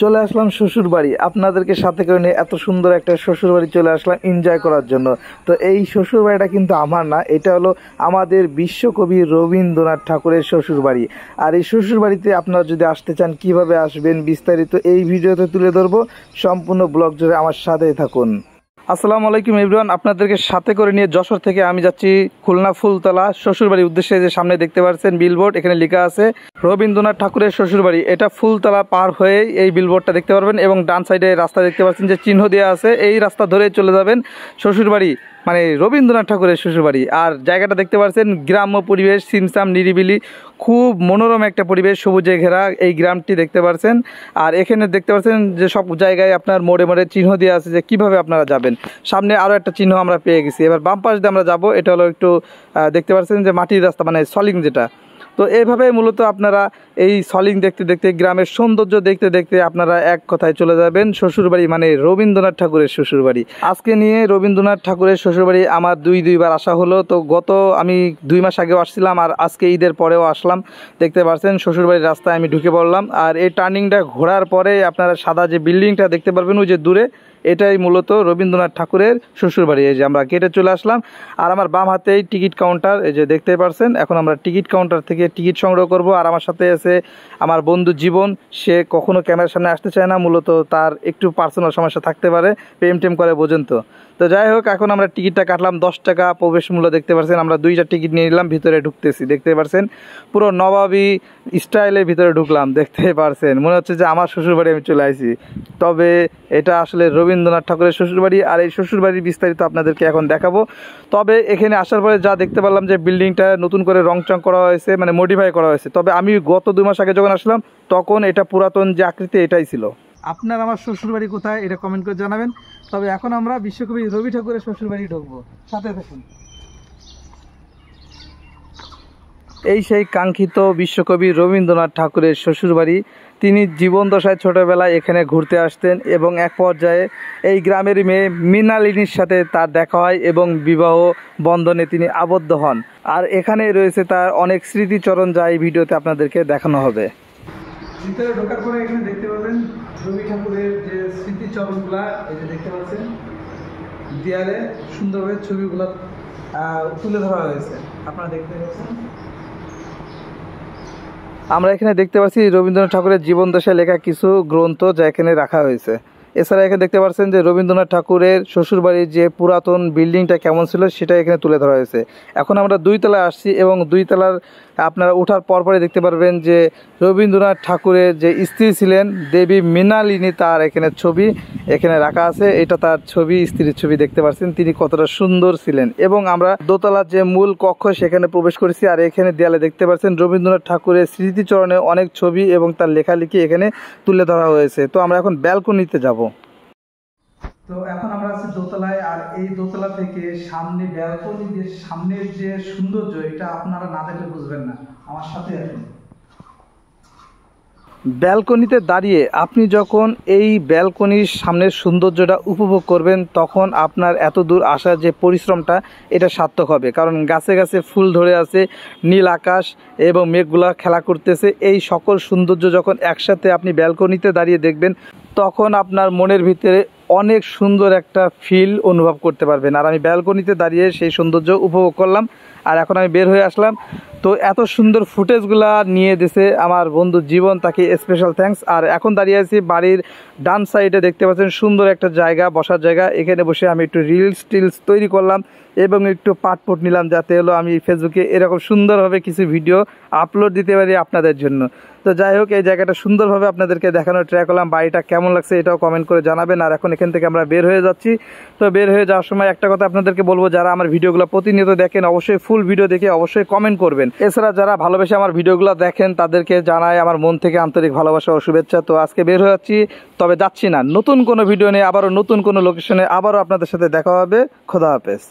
চলে আসলাম শ্বশুর বাড়ি, আপনাদেরকে সাথে করে নিয়ে এত সুন্দর একটা শ্বশুর বাড়ি চলে আসলাম এনজয় করার জন্য। তো এই শ্বশুর বাড়িটা কিন্তু আমার না, এটা হলো আমাদের বিশ্বকবি রবীন্দ্রনাথ ঠাকুরের শ্বশুর বাড়ি। আর এই শ্বশুর বাড়িতে আপনারা যদি আসতে চান কিভাবে আসবেন বিস্তারিত এই ভিডিওতে তুলে ধরবো, সম্পূর্ণ ব্লগ জুড়ে আমার সাথেই থাকুন। আসসালামু আলাইকুম এভরিওয়ান, আপনাদেরকে সাথে করে নিয়ে যশোর থেকে আমি যাচ্ছি খুলনা ফুলতলা শ্বশুরবাড়ির উদ্দেশ্যে। যে সামনে দেখতে পাচ্ছেন বিলবোর্ড, এখানে লেখা আছে রবীন্দ্রনাথ ঠাকুরের শ্বশুরবাড়ি। এটা ফুলতলা পার হয়ে এই বিলবোর্ডটা দেখতে পারবেন এবং ডান সাইডে রাস্তা দেখতে পাচ্ছেন যে চিহ্ন দেওয়া আছে, এই রাস্তা ধরে চলে যাবেন শ্বশুরবাড়ি, মানে রবীন্দ্রনাথ ঠাকুরের শ্বশুরবাড়ি। আর জায়গাটা দেখতে পাচ্ছেন গ্রাম্য পরিবেশ, সিমসাম নিরিবিলি, খুব মনোরম একটা পরিবেশ, সবুজে ঘেরা এই গ্রামটি দেখতে পাচ্ছেন। আর এখানে দেখতে পাচ্ছেন যে সব জায়গায় আপনার মোড়ে মোড়ে চিহ্ন দেওয়া আছে যে কিভাবে আপনারা যাবেন। সামনে আরও একটা চিহ্ন আমরা পেয়ে গেছি, এবার বাম পাশ দিয়ে আমরা যাব। এটা হলো একটু দেখতে পাচ্ছেন যে মাটির রাস্তা, মানে সলিং যেটা। তো এইভাবে মূলত আপনারা এই সলিং দেখতে দেখতে, গ্রামের সৌন্দর্য দেখতে দেখতে আপনারা এক কথায় চলে যাবেন শ্বশুরবাড়ি, মানে রবীন্দ্রনাথ ঠাকুরের শ্বশুরবাড়ি। আজকে নিয়ে রবীন্দ্রনাথ ঠাকুরের শ্বশুরবাড়ি আমার দুইবার আসা হলো। তো গত আমি 2 মাস আগেও আসছিলাম, আর আজকে ঈদের পরেও আসলাম। দেখতে পাচ্ছেন শ্বশুরবাড়ির রাস্তায় আমি ঢুকে পড়লাম। আর এই টার্নিংটা ঘোরার পরে আপনারা সাদা যে বিল্ডিংটা দেখতে পারবেন ওই যে দূরে, এটাই মূলত রবীন্দ্রনাথ ঠাকুরের শ্বশুরবাড়ি। এই যে আমরা গেটে চলে আসলাম, আর আমার বাম হাতেই টিকিট কাউন্টার, এই যে দেখতে পারছেন। এখন আমরা টিকিট কাউন্টার থেকে টিকিট সংগ্রহ করব। আর আমার সাথে আছে আমার বন্ধু জীবন, সে কখনো ক্যামেরার সামনে আসতে চায় না, মূলত তার একটু পার্সোনাল সমস্যা থাকতে পারে, প্রেম টেম করে বোঝেন তো। তো যাই হোক, এখন আমরা টিকিটটা কাটলাম 10 টাকা প্রবেশ মূল্য। দেখতে পাচ্ছেন আমরা 2টা টিকিট নিয়ে নিলাম, ভিতরে ঢুকতেছি। দেখতে পাচ্ছেন পুরো নবাবী স্টাইলের ভিতরে ঢুকলাম। দেখতে পাচ্ছেন মনে হচ্ছে যে আমার শ্বশুরবাড়ি আমি চলে আসি। তবে এটা আসলে রবীন্দ্রনাথ ঠাকুরের শ্বশুরবাড়ি। আর এই শ্বশুরবাড়ির বিস্তারিত আপনাদেরকে এখন দেখাবো। তবে এখানে আসার পরে যা দেখতে পারলাম যে বিল্ডিংটা নতুন করে রংচং করা হয়েছে, মানে মডিফাই করা হয়েছে। তবে আমি গত 2 মাস আগে যখন আসলাম তখন এটা পুরাতন যে আকৃতি এটাই ছিল। আপনার আমার শ্বশুরবাড়ি কোথায় এটা কমেন্ট করে জানাবেন। তবে এখন আমরা বিশ্বকবি রবি ঠাকুরের শ্বশুরবাড়ি ঢুকবো, সাথে থাকুন। এই সেই কাঙ্ক্ষিত বিশ্বকবি রবীন্দ্রনাথ ঠাকুরের শ্বশুরবাড়ি। তিনি জীবনদশায় ছোটোবেলায় এখানে ঘুরতে আসতেন এবং এক পর্যায়ে এই গ্রামের মেয়ে মৃণালিনীর সাথে তার দেখা হয় এবং বিবাহ বন্ধনে তিনি আবদ্ধ হন। আর এখানে রয়েছে তার অনেক স্মৃতিচরণ, যা এই ভিডিওতে আপনাদেরকে দেখানো হবে। ভিতরে ঢোকার পরে এখানে দেখতে পাবেন রবি ঠাকুরের যে স্মৃতিচরণগুলা, এই যে দেখতে পাচ্ছেন দেয়ালে সুন্দরভাবে ছবিগুলো তুলে ধরা হয়েছে, আপনারা দেখতে পাচ্ছেন। আমরা এখানে দেখতে পাচ্ছি রবীন্দ্রনাথ ঠাকুরের জীবনদশায় লেখা কিছু গ্রন্থ, যা এখানে রাখা হয়েছে। এছাড়া এখানে দেখতে পাচ্ছেন যে রবীন্দ্রনাথ ঠাকুরের শ্বশুরবাড়ির যে পুরাতন বিল্ডিংটা কেমন ছিল সেটা এখানে তুলে ধরা হয়েছে। এখন আমরা 2 তলায় আসছি এবং 2 তলার আপনারা ওঠার পরপরই দেখতে পারবেন যে রবীন্দ্রনাথ ঠাকুরের যে স্ত্রী ছিলেন দেবী মৃণালিনী, তার এখানে ছবি এখানে রাখা আছে। এটা তার ছবি, স্ত্রীর ছবি। দেখতে পাচ্ছেন তিনি কতটা সুন্দর ছিলেন। এবং আমরা দোতলার যে মূল কক্ষ সেখানে প্রবেশ করেছি। আর এখানে দেয়ালে দেখতে পাচ্ছেন রবীন্দ্রনাথ ঠাকুরের স্মৃতিচরণে অনেক ছবি এবং তার লেখালেখি এখানে তুলে ধরা হয়েছে। তো আমরা এখন ব্যালকনিতে যাব। তো এখন আমরা আছি দোতলায়, আর এই দোতলা থেকে সামনে ব্যালকনি, যে সামনের যে সৌন্দর্য, এটা আপনারা না দেখলে বুঝবেন না। আমার সাথে আসুন। ব্যালকনিতে দাঁড়িয়ে আপনি যখন এই ব্যালকনির সামনের সৌন্দর্যটা উপভোগ করবেন, তখন আপনার এত দূর আসার যে পরিশ্রমটা এটা সার্থক হবে। কারণ গাছে গাছে ফুল ধরে আছে, নীল আকাশ এবং মেঘগুলা খেলা করতেছে। এই সকল সৌন্দর্য যখন একসাথে আপনি ব্যালকনিতে দাঁড়িয়ে দেখবেন, তখন আপনার মনের ভিতরে অনেক সুন্দর একটা ফিল অনুভব করতে পারবেন। আর আমি ব্যালকনিতে দাঁড়িয়ে সেই সৌন্দর্য উপভোগ করলাম। আর এখন আমি বের হয়ে আসলাম। তো এত সুন্দর ফুটেজগুলা নিয়ে দিয়েছে আমার বন্ধু জীবন, তাকে স্পেশাল থ্যাঙ্কস। আর এখন দাঁড়িয়ে আছি বাড়ির ডান সাইডে, দেখতে পাচ্ছেন সুন্দর একটা জায়গা, বসার জায়গা। এখানে বসে আমি একটু রিলস টিলস তৈরি করলাম এবং একটু পাটপট নিলাম, যাতে হলো আমি ফেসবুকে এরকম সুন্দরভাবে কিছু ভিডিও আপলোড দিতে পারি আপনাদের জন্য। তো যাই হোক, এই জায়গাটা সুন্দরভাবে আপনাদেরকে দেখানোর ট্রাই করলাম। বাড়িটা কেমন লাগছে এটাও কমেন্ট করে জানাবেন। আর এখন এখান থেকে আমরা বের হয়ে যাচ্ছি। তো বের হয়ে যাওয়ার সময় একটা কথা আপনাদেরকে বলবো, যারা আমার ভিডিওগুলো প্রতিনিয়ত দেখেন অবশ্যই ফুল ভিডিও দেখে অবশ্যই কমেন্ট করবেন। এছাড়া যারা ভালোবেসে আমার ভিডিওগুলো দেখেন তাদেরকে জানাই আমার মন থেকে আন্তরিক ভালোবাসা ও শুভেচ্ছা। তো আজকে বের হয়ে যাচ্ছি, তবে যাচ্ছি না, নতুন কোনো ভিডিও নিয়ে আবারও নতুন কোনো লোকেশনে আবারও আপনাদের সাথে দেখা হবে। খোদা হাফেজ।